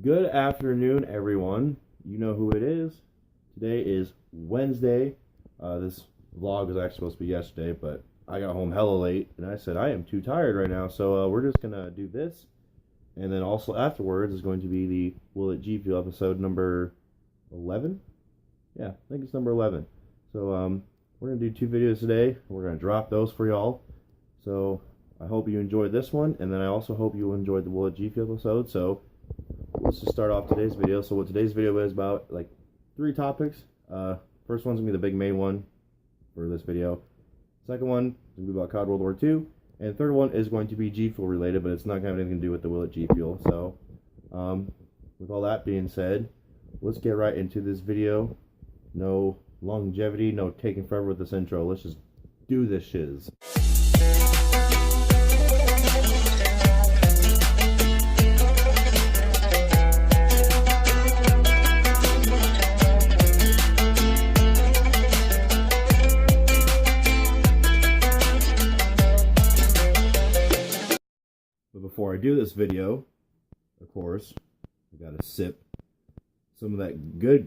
Good afternoon, everyone. You know who it is. Today is Wednesday. This vlog was actually supposed to be yesterday, but I got home hella late, and I said I am too tired right now, so we're just gonna do this, and then also afterwards is going to be the Will It Gfuel episode number 11. Yeah, I think it's number 11. So we're gonna do two videos today. We're gonna drop those for y'all. So I hope you enjoyed this one, and then I also hope you enjoyed the Will It Gfuel episode. So let's just start off today's video. So what today's video is about, like, three topics. First one's gonna be the big main one for this video. Second one is gonna be about COD World War II, and the third one is going to be G Fuel related, but it's not gonna have anything to do with the Will It G Fuel. So, with all that being said, let's get right into this video. No longevity, no taking forever with this intro. Let's just do this shiz. Before I do this video, of course, I gotta sip some of that good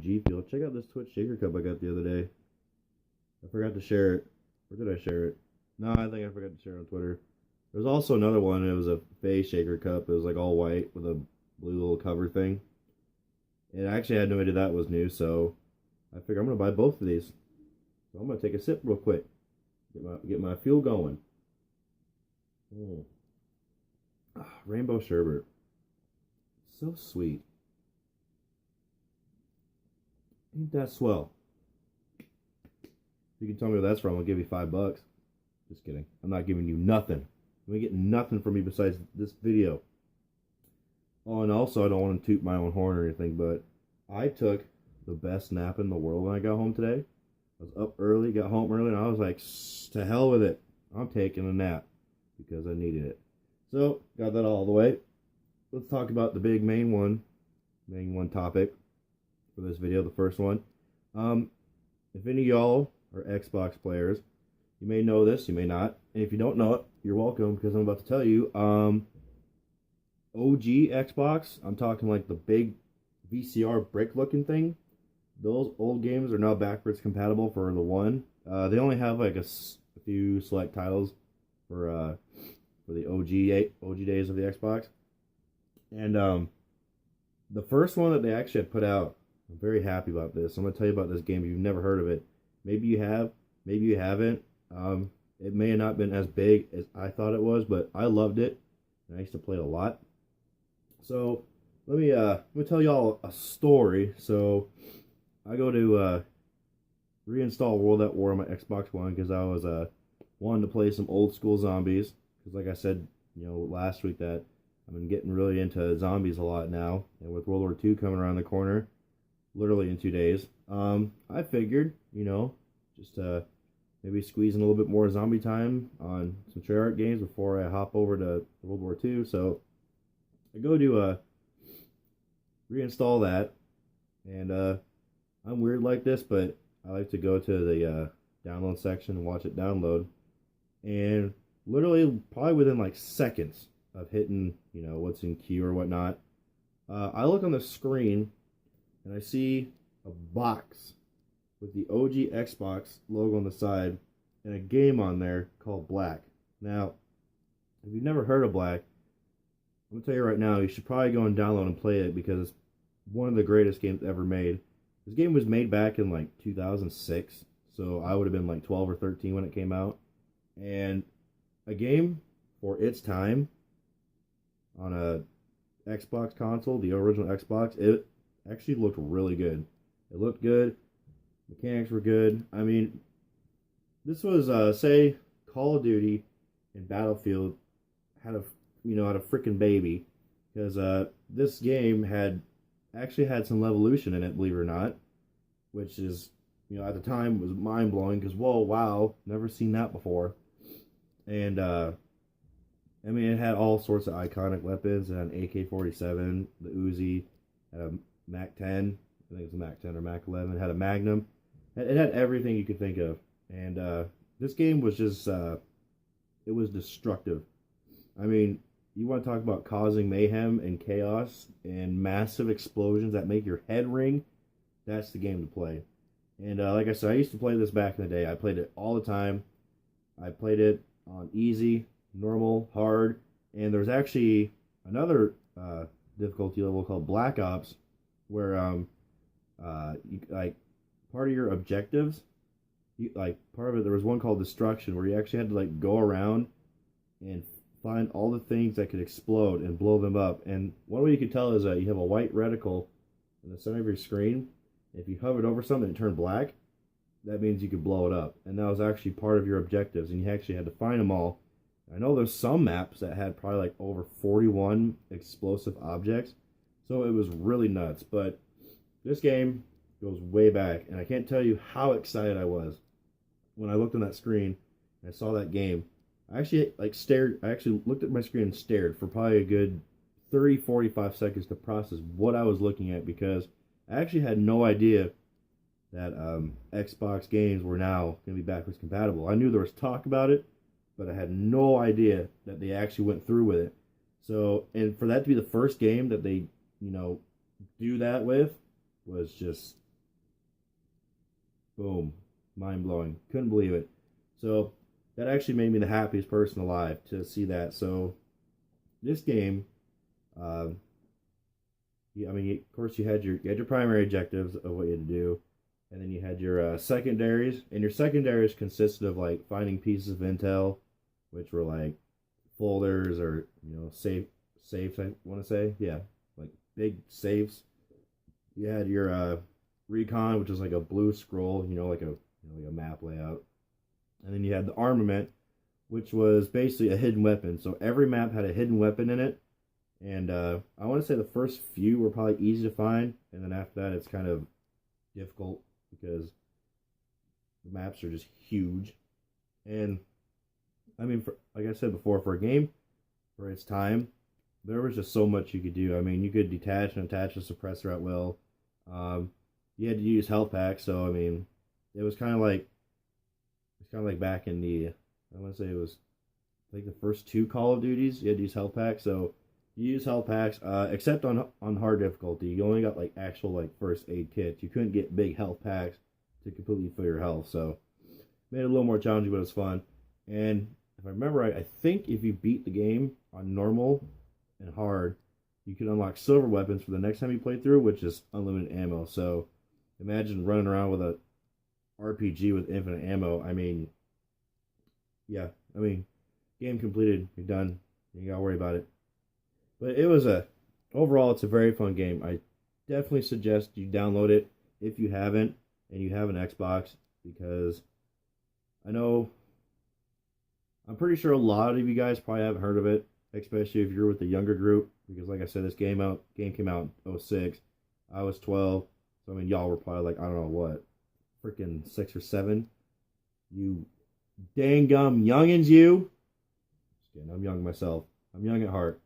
G Fuel. Check out this Twitch shaker cup I got the other day. I forgot to share it. Or did I share it? No, I think I forgot to share it on Twitter. There's also another one. It was a Faye shaker cup. It was like all white with a blue little cover thing. And I actually had no idea that was new, so I figure I'm gonna buy both of these. So I'm gonna take a sip real quick. Get my fuel going. Rainbow sherbet. So sweet. Ain't that swell? If you can tell me where that's from, I'll give you $5. Just kidding. I'm not giving you nothing. You ain't getting nothing from me besides this video. Oh, and also I don't want to toot my own horn or anything, but I took the best nap in the world when I got home today. I was up early, got home early, and I was like, to hell with it. I'm taking a nap because I needed it. So, got that all the way. Let's talk about the big main one topic for this video, the first one. If any of y'all are Xbox players, you may know this, you may not. And if you don't know it, you're welcome, because I'm about to tell you. OG Xbox, I'm talking like the big VCR brick looking thing. Those old games are now backwards compatible for the one. They only have like a few select titles for the OG days of the Xbox. And the first one that they actually had put out, I'm very happy about this. I'm going to tell you about this game if you've never heard of it. Maybe you have, maybe you haven't. It may have not been as big as I thought it was, but I loved it. And I used to play it a lot. So let me tell y'all a story. So I go to reinstall World at War on my Xbox One because I was wanting to play some old school zombies. Because like I said, last week, that I've been getting really into zombies a lot now. And with World War II coming around the corner, literally in 2 days, I figured, just maybe squeeze in a little bit more zombie time on some Treyarch games before I hop over to World War II. So I go to reinstall that. And I'm weird like this, but I like to go to the download section and watch it download. And literally, probably within like seconds of hitting, what's in queue or whatnot, I look on the screen and I see a box with the OG Xbox logo on the side and a game on there called Black. Now, if you've never heard of Black, I'm going to tell you right now, you should probably go and download and play it because it's one of the greatest games ever made. This game was made back in like 2006, so I would have been like 12 or 13 when it came out. And a game for its time on a Xbox console, the original Xbox, it actually looked really good. It looked good. Mechanics were good. I mean, this was say Call of Duty and Battlefield had a freaking baby, because this game actually had some Levolution in it, believe it or not, which is, at the time was mind blowing because whoa, wow, never seen that before. And it had all sorts of iconic weapons. It had an AK-47, the Uzi, had a MAC-10, I think it was a MAC-10 or MAC-11, it had a Magnum. It had everything you could think of. And this game was just, it was destructive. I mean, you want to talk about causing mayhem and chaos and massive explosions that make your head ring, that's the game to play. And like I said, I used to play this back in the day. I played it all the time. I played it on easy, normal, hard, and there's actually another difficulty level called Black Ops, where you, like, part of your objectives, like part of it, there was one called Destruction, where you actually had to like go around and find all the things that could explode and blow them up. And one way you could tell is that you have a white reticle in the center of your screen. If you hovered over something and it turned black, that means you could blow it up. And that was actually part of your objectives, and you actually had to find them all. I know there's some maps that had probably like over 41 explosive objects, so it was really nuts. But this game goes way back, and I can't tell you how excited I was when I looked on that screen and I saw that game. I actually looked at my screen and stared for probably a good 30-45 seconds to process what I was looking at, because I actually had no idea that Xbox games were now going to be backwards compatible. I knew there was talk about it, but I had no idea that they actually went through with it. So, and for that to be the first game that they, do that with, was just boom, mind-blowing. Couldn't believe it. So that actually made me the happiest person alive to see that. So this game, of course, you had your primary objectives of what you had to do, and then you had your secondaries, and your secondaries consisted of like finding pieces of intel, which were like folders or safes. I want to say, yeah, like big safes. You had your recon, which is like a blue scroll, like a map layout, and then you had the armament, which was basically a hidden weapon. So every map had a hidden weapon in it. And I want to say the first few were probably easy to find, and then after that it's kind of difficult because the maps are just huge. And I mean, like I said before, for a game for its time, there was just so much you could do. I mean, you could detach and attach a suppressor at will. You had to use health packs, so I mean, it was kind of like back in the, I want to say it was like the first two Call of Duties. You had to use health packs, so you use health packs, except on hard difficulty. You only got like actual like first aid kits. You couldn't get big health packs to completely fill your health, so made it a little more challenging, but it was fun. And if I remember right, I think if you beat the game on normal and hard, you can unlock silver weapons for the next time you play through, which is unlimited ammo. So imagine running around with a RPG with infinite ammo. I mean, game completed. You're done. You gotta worry about it. But overall, it's a very fun game. I definitely suggest you download it if you haven't and you have an Xbox, because I'm pretty sure a lot of you guys probably haven't heard of it, especially if you're with the younger group, because like I said, this game came out in 2006. I was 12, so I mean, y'all were probably like, I don't know what, freaking 6 or 7. You dang gum youngins, you. Just kidding, I'm young myself. I'm young at heart.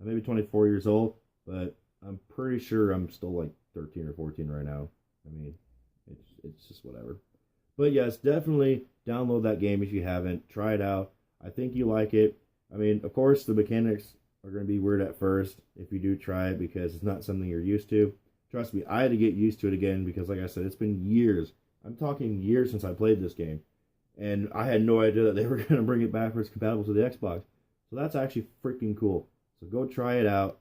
I may be 24 years old, but I'm pretty sure I'm still like 13 or 14 right now. I mean, it's just whatever. But yes, definitely download that game if you haven't. Try it out. I think you like it. I mean, of course, the mechanics are going to be weird at first if you do try it, because it's not something you're used to. Trust me, I had to get used to it again, because like I said, it's been years. I'm talking years since I played this game. And I had no idea that they were going to bring it backwards compatible to the Xbox. So that's actually freaking cool. So go try it out.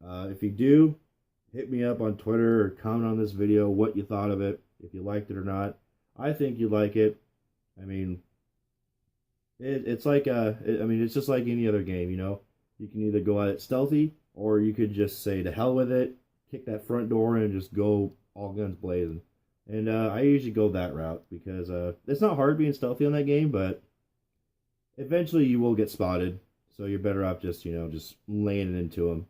If you do, hit me up on Twitter or comment on this video what you thought of it, if you liked it or not. I think you like it. I mean, it's just like any other game, You can either go at it stealthy, or you could just say to hell with it, kick that front door and just go all guns blazing. And I usually go that route, because it's not hard being stealthy on that game, but eventually you will get spotted. So you're better off just laying it into them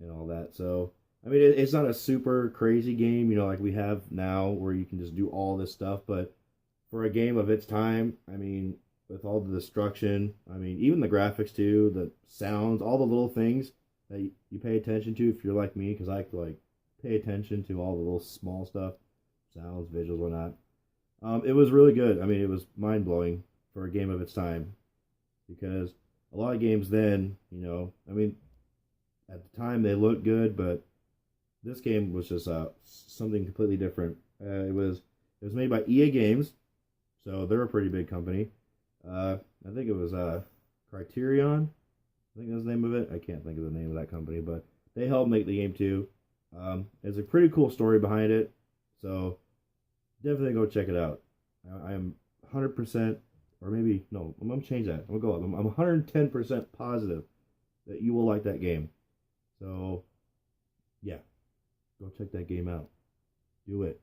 and all that. So, I mean, it's not a super crazy game, like we have now, where you can just do all this stuff. But for a game of its time, I mean, with all the destruction, I mean, even the graphics too, the sounds, all the little things that you pay attention to if you're like me, because I like to pay attention to all the little small stuff, sounds, visuals, whatnot. It was really good. I mean, it was mind-blowing for a game of its time, because a lot of games then, I mean, at the time they looked good, but this game was just something completely different. It was made by EA Games, so they're a pretty big company. I think it was Criterion. I think that's the name of it. I can't think of the name of that company, but they helped make the game too. There's a pretty cool story behind it, so definitely go check it out. I am 100%, or maybe no, I'm gonna change that. I'm gonna go up. I'm 110% positive that you will like that game. So, yeah, go check that game out. Do it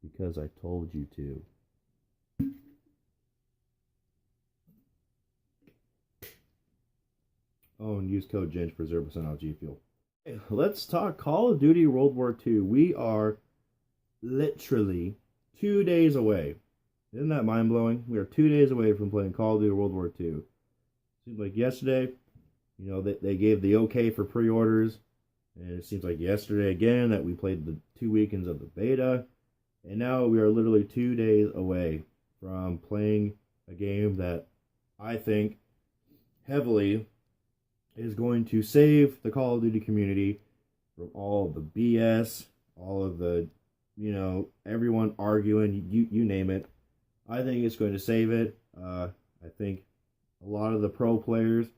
because I told you to. Oh, and use code GENG for 0% off Gfuel. Let's talk Call of Duty World War II. We are literally 2 days away. Isn't that mind-blowing? We are 2 days away from playing Call of Duty World War II. Seems like yesterday, they gave the okay for pre-orders. And it seems like yesterday again that we played the 2 weekends of the beta. And now we are literally 2 days away from playing a game that I think heavily is going to save the Call of Duty community from all of the BS, all of the, everyone arguing, you name it. I think it's going to save it. I think a lot of the pro players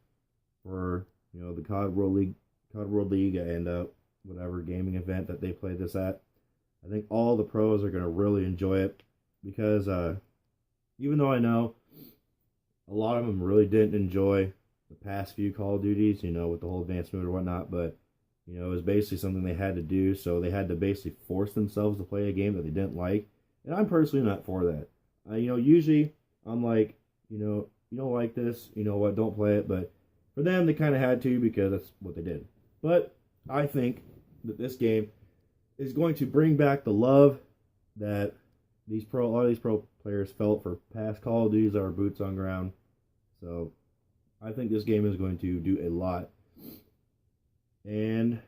for, the COD World League and whatever gaming event that they play this at, I think all the pros are going to really enjoy it because even though I know a lot of them really didn't enjoy the past few Call of Duties, with the whole advanced mode or whatnot, but, it was basically something they had to do, so they had to basically force themselves to play a game that they didn't like, and I'm personally not for that. Usually, I'm like, you don't like this, you know what, don't play it, but for them, they kind of had to because that's what they did. But I think that this game is going to bring back the love that a lot of these pro players felt for past Call of Duties that are boots on ground, so I think this game is going to do a lot. And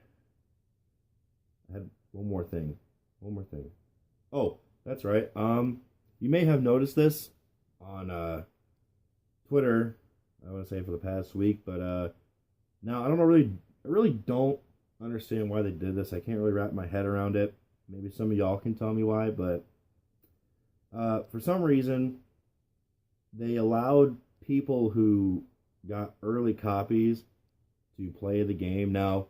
I had one more thing. Oh, that's right. You may have noticed this on Twitter, I want to say for the past week, but now I really don't understand why they did this. I can't really wrap my head around it. Maybe some of y'all can tell me why, but for some reason they allowed people who got early copies to play the game. Now,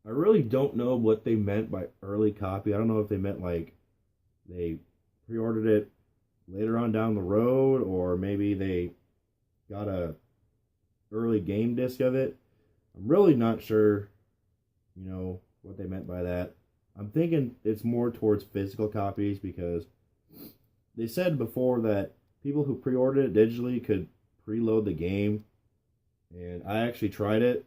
I really don't know what they meant by early copy. I don't know if they meant like they pre-ordered it later on down the road, or maybe they got a early game disc of it. I'm really not sure, what they meant by that. I'm thinking it's more towards physical copies because they said before that people who pre-ordered it digitally could preload the game, and I actually tried it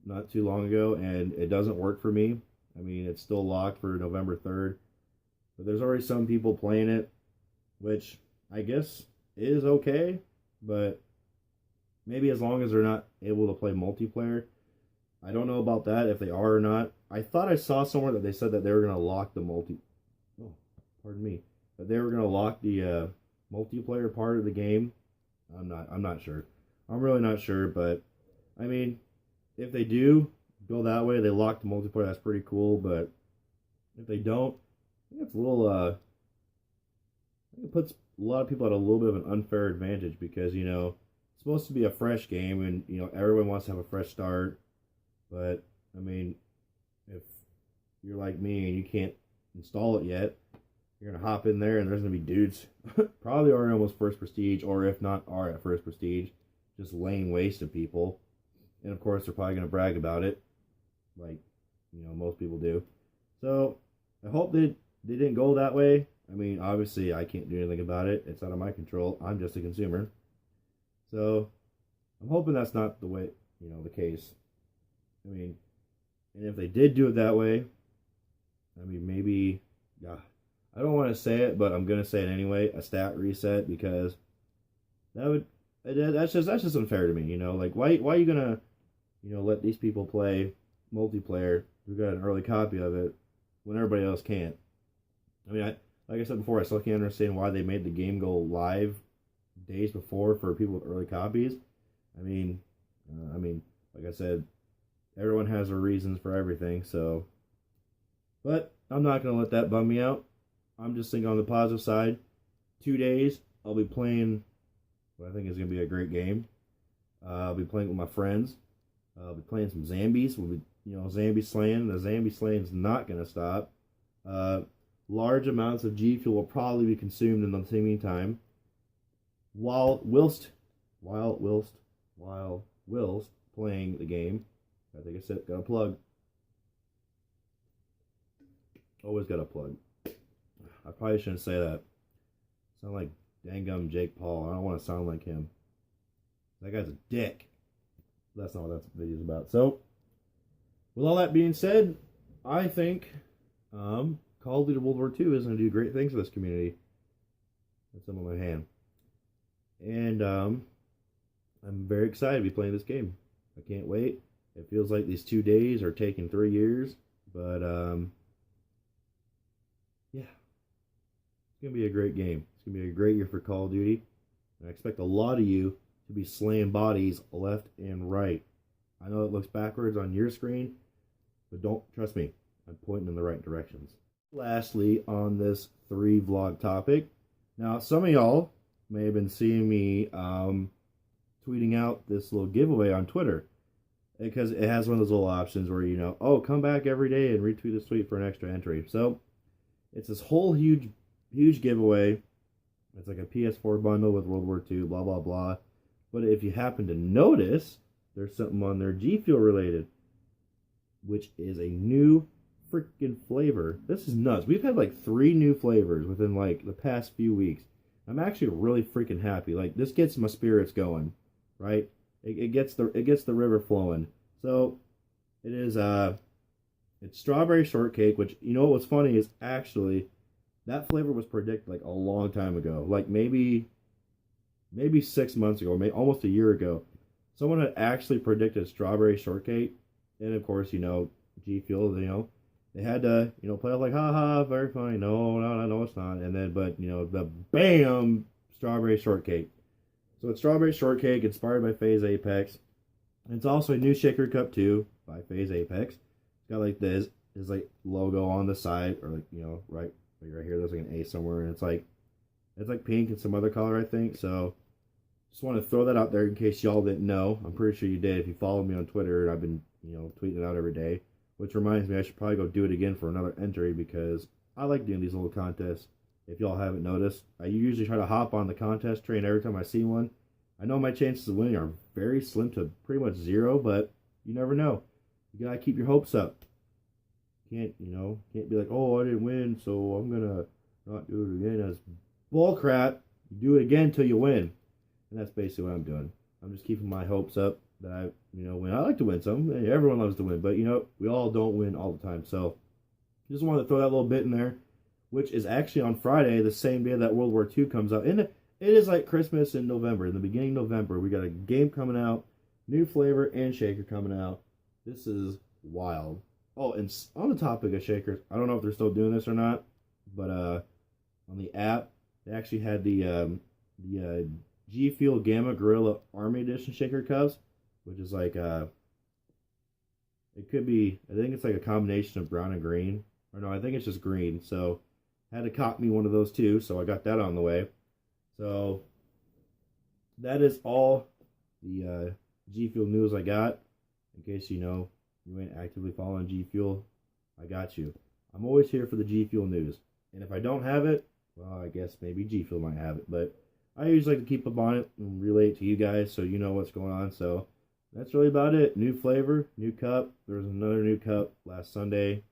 not too long ago, and it doesn't work for me. I mean, it's still locked for November 3rd, but there's already some people playing it, which I guess is okay, but maybe as long as they're not able to play multiplayer. I don't know about that, if they are or not. I thought I saw somewhere that they said that they were going to lock the that they were going to lock the multiplayer part of the game. I'm not sure. I'm really not sure, but I mean, if they do go that way, they lock the multiplayer, that's pretty cool, but if they don't, I think it's a little, I think it puts a lot of people at a little bit of an unfair advantage because, it's supposed to be a fresh game and, everyone wants to have a fresh start, but, I mean, if you're like me and you can't install it yet, you're going to hop in there and there's going to be dudes probably already almost first prestige, or if not are at first prestige, just laying waste to people. And of course, they're probably going to brag about it, like, most people do. So, I hope they didn't go that way. I mean, obviously, I can't do anything about it. It's out of my control. I'm just a consumer. So, I'm hoping that's not the way, the case. I mean, and if they did do it that way, I mean, maybe, yeah, I don't want to say it, but I'm going to say it anyway, a stat reset, because that's just unfair to me, like, why are you going to, let these people play multiplayer who got an early copy of it when everybody else can't. I mean, like I said before, I still can't understand why they made the game go live days before for people with early copies. Like I said, everyone has their reasons for everything. So, but I'm not gonna let that bum me out. I'm just thinking on the positive side. 2 days, I'll be playing what I think is gonna be a great game. I'll be playing with my friends. I'll be playing some zombies. We'll be, zombie slaying. The zombie slaying is not gonna stop. Large amounts of G Fuel will probably be consumed in the same time. Whilst playing the game. I think I said got a plug. Always got a plug. I probably shouldn't say that. Sound like dangum Jake Paul. I don't want to sound like him. That guy's a dick. That's not what that video's about. So, with all that being said, I think Call of Duty World War II is going to do great things for this community. That's some on my hand. And I'm very excited to be playing this game. I can't wait. It feels like these 2 days are taking 3 years. But, yeah. It's going to be a great game. It's going to be a great year for Call of Duty. And I expect a lot of you to be slaying bodies left and right. I know it looks backwards on your screen, but don't trust me. I'm pointing in the right directions. Lastly, on this 3 vlog topic. Now, some of y'all may have been seeing me tweeting out this little giveaway on Twitter. Because it has one of those little options where, oh, come back every day and retweet this tweet for an extra entry. So, it's this whole huge giveaway. It's like a PS4 bundle with World War II, blah, blah, blah. But if you happen to notice, there's something on there G Fuel related, which is a new freaking flavor. This is nuts. We've had like 3 new flavors within like the past few weeks. I'm actually really freaking happy. Like, this gets my spirits going, right? It gets the river flowing. So it is it's strawberry shortcake, which what's funny is actually that flavor was predicted like a long time ago, like maybe 6 months ago, or maybe almost a year ago. Someone had actually predicted strawberry shortcake, and of course, G Fuel, they had to, play off like, haha, very funny. No, it's not. And then, but the bam, strawberry shortcake. So it's strawberry shortcake inspired by FaZe Apex. And it's also a new shaker cup too by FaZe Apex. It's got like this like logo on the side, or like right here. There's like an A somewhere, and it's like pink and some other color, I think. So just want to throw that out there in case y'all didn't know. I'm pretty sure you did if you followed me on Twitter. I've been tweeting it out every day, which reminds me I should probably go do it again for another entry because I like doing these little contests. If y'all haven't noticed, I usually try to hop on the contest train every time I see one. I know my chances of winning are very slim to pretty much 0, but you never know. You gotta keep your hopes up. Can't be like, oh, I didn't win, so I'm gonna not do it again. That's bull crap. You do it again until you win. And that's basically what I'm doing. I'm just keeping my hopes up that I win. I like to win some. Everyone loves to win, but we all don't win all the time. So just wanted to throw that little bit in there, which is actually on Friday, the same day that World War II comes out. And it is like Christmas in November. In the beginning of November, we got a game coming out, new flavor and shaker coming out. This is wild. Oh, and on the topic of shakers, I don't know if they're still doing this or not, but on the app, they actually had the G Fuel Gamma Gorilla Army Edition shaker cups, which is like it could be, I think it's like a combination of brown and green, or no, I think it's just green. So had to cop me one of those too, so I got that on the way. So that is all the G Fuel news I got. In case you ain't actively following G Fuel, I got you. I'm always here for the G Fuel news, and if I don't have it, well, I guess maybe G Fuel might have it, but I usually like to keep up on it and relay it to you guys so you know what's going on. So that's really about it. New flavor, new cup. There was another new cup last Sunday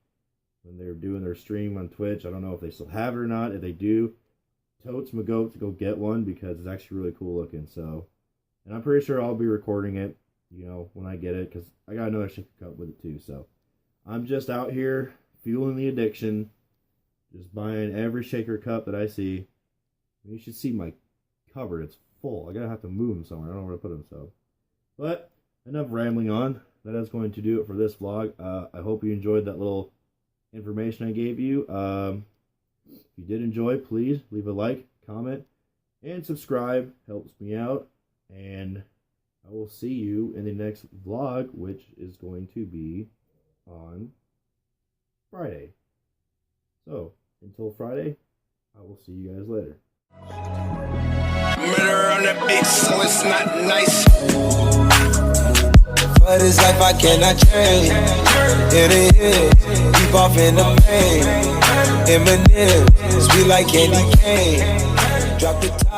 when they were doing their stream on Twitch. I don't know if they still have it or not. If they do, totes my goat to go get one because it's actually really cool looking. So, and I'm pretty sure I'll be recording it, when I get it, because I got another shaker cup with it too. So I'm just out here fueling the addiction, just buying every shaker cup that I see. You should see my cupboard. It's full. I gotta have to move them somewhere. I don't know where to put them. So, but enough rambling on. That is going to do it for this vlog. I hope you enjoyed that little information I gave you. If you did enjoy, please leave a like, comment, and subscribe. Helps me out. And I will see you in the next vlog, which is going to be on Friday. So, until Friday, I will see you guys later. Murder on the beat, so it's not nice. For this life I cannot change. In the hill, deep off in the pain. Eminem, sweet like candy cane. Drop the top.